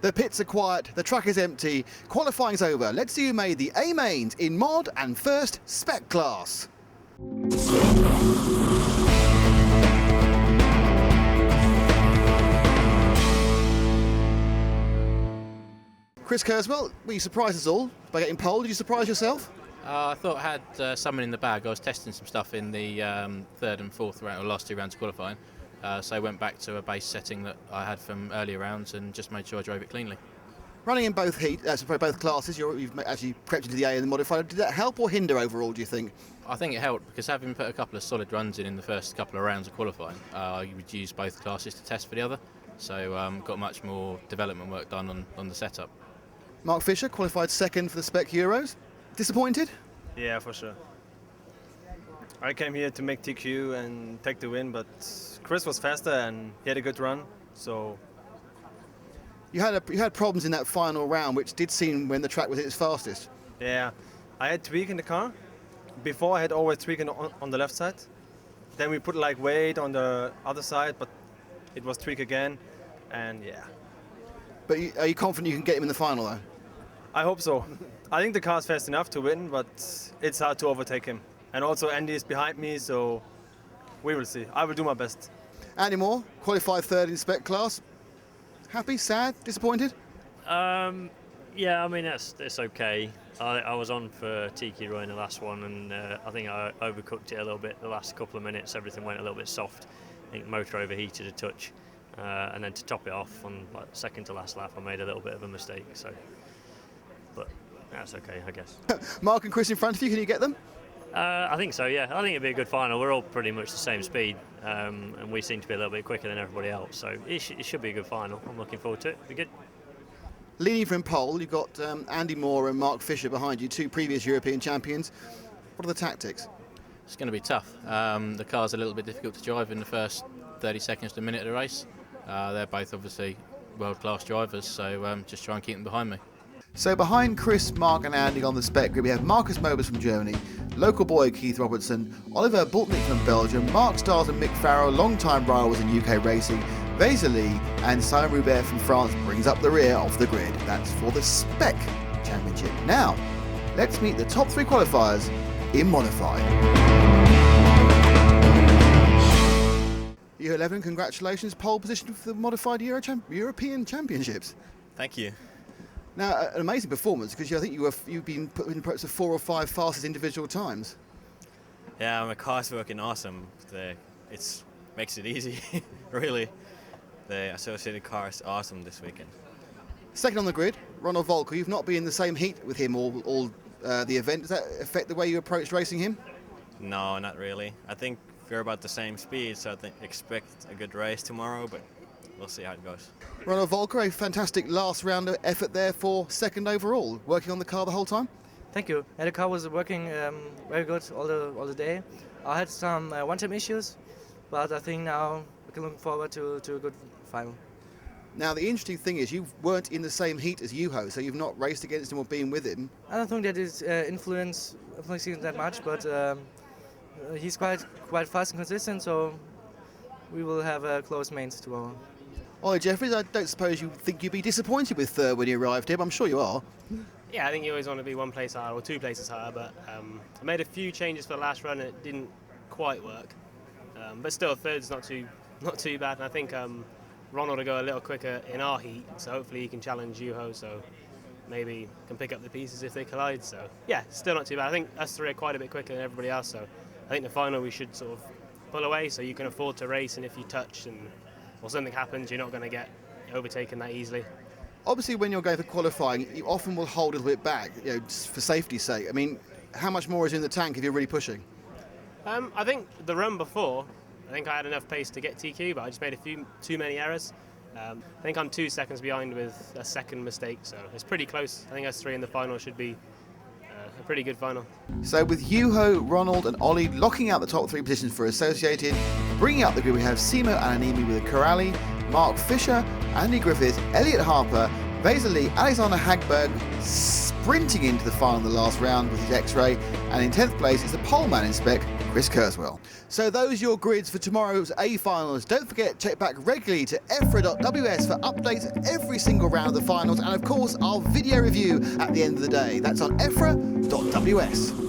The pits are quiet, the track is empty, qualifying's over. Let's see who made the A mains in mod and first spec class. Chris Kurzweil, were you surprised us all by getting pole? Did you surprise yourself? I thought I had something in the bag. I was testing some stuff in the third and fourth round, or last 2 rounds of qualifying. So I went back to a base setting that I had from earlier rounds and just made sure I drove it cleanly. Running in both both classes, you've actually crept into the A and the modified. Did that help or hinder overall, do you think? I think it helped because having put a couple of solid runs in the first couple of rounds of qualifying, I would use both classes to test for the other. So got much more development work done on the setup. Mark Fisher qualified second for the Spec Euros. Disappointed? Yeah, for sure. I came here to make TQ and take the win, but Chris was faster and he had a good run, so... You had problems in that final round, which did seem when the track was at its fastest. Yeah, I had tweak in the car. Before I had always tweak on the left side. Then we put like weight on the other side, but it was tweak again, and yeah. But are you confident you can get him in the final though? I hope so. I think the car's fast enough to win, but it's hard to overtake him. And also Andy is behind me, so we will see. I will do my best. Andy Moore, qualified third in spec class. Happy, sad, disappointed? Yeah, I mean, it's okay. I was on for Tiki Roy in the last one, and I think I overcooked it a little bit the last couple of minutes. Everything went a little bit soft. I think the motor overheated a touch. And then to top it off on like second to last lap, I made a little bit of a mistake. So, but that's okay, I guess. Mark and Chris in front of you, can you get them? I think so, yeah. I think it'd be a good final. We're all pretty much the same speed, and we seem to be a little bit quicker than everybody else. So it should be a good final. I'm looking forward to it. It'll be good. Leading from pole, you've got Andy Moore and Mark Fisher behind you, 2 previous European champions. What are the tactics? It's going to be tough. The car's a little bit difficult to drive in the first 30 seconds to a minute of the race. They're both obviously world-class drivers, so just try and keep them behind me. So behind Chris, Mark and Andy on the spec grid, we have Marcus Mobus from Germany, local boy Keith Robertson, Oliver Bultnick from Belgium, Mark Stars and Mick Farrell, long-time rivals in UK racing, Vézeli and Simon Roubert from France brings up the rear of the grid. That's for the Spec Championship. Now, let's meet the top 3 qualifiers in Modified. Year 11, congratulations, pole position for the Modified European Championships. Thank you. Now, an amazing performance because I think you've been put in perhaps 4 or 5 fastest individual times. Yeah, my car's working awesome. It makes it easy, really. The associated car is awesome this weekend. Second on the grid, Ronald Volker. You've not been in the same heat with him all the event. Does that affect the way you approach racing him? No, not really. I think we're about the same speed, so I expect a good race tomorrow, but we'll see how it goes. Ronald Volker, a fantastic last round of effort there for second overall, working on the car the whole time? Thank you. Yeah, the car was working very good all the day. I had some one-time issues, but I think now we can look forward to a good final. Now, the interesting thing is you weren't in the same heat as Juho, so you've not raced against him or been with him. I don't think that is influencing that much, but he's quite fast and consistent, so we will have a close mains tomorrow. Ollie Jeffries, I don't suppose you think you'd be disappointed with third when you arrived here, but I'm sure you are. Yeah, I think you always want to be 1 place higher or 2 places higher, but I made a few changes for the last run and it didn't quite work. But still, third's not too bad, and I think Ronald will go a little quicker in our heat, so hopefully he can challenge Juho, so maybe can pick up the pieces if they collide. So yeah, still not too bad. I think us 3 are quite a bit quicker than everybody else, so I think the final we should sort of pull away so you can afford to race, and if you touch or something happens, you're not going to get overtaken that easily. Obviously, when you're going for qualifying, you often will hold a little bit back, just for safety's sake. I mean, how much more is in the tank if you're really pushing? I think the run before, I think I had enough pace to get TQ, but I just made too many errors. I think I'm 2 seconds behind with a second mistake, so it's pretty close. I think us 3 in the final should be a pretty good final. So with Juho, Ronald and Ollie locking out the top 3 positions for Associated, bringing up the grid we have Simo Ananimi with a Corrali, Mark Fisher, Andy Griffiths, Elliot Harper, Vézeli, Alexander Hagberg, sprinting into the final of the last round with his X-Ray, and in 10th place is the pole man in Spec, Chris Kurzweil. So those are your grids for tomorrow's A finals. Don't forget to check back regularly to EFRA.ws for updates every single round of the finals, and of course our video review at the end of the day. That's on EFRA.ws.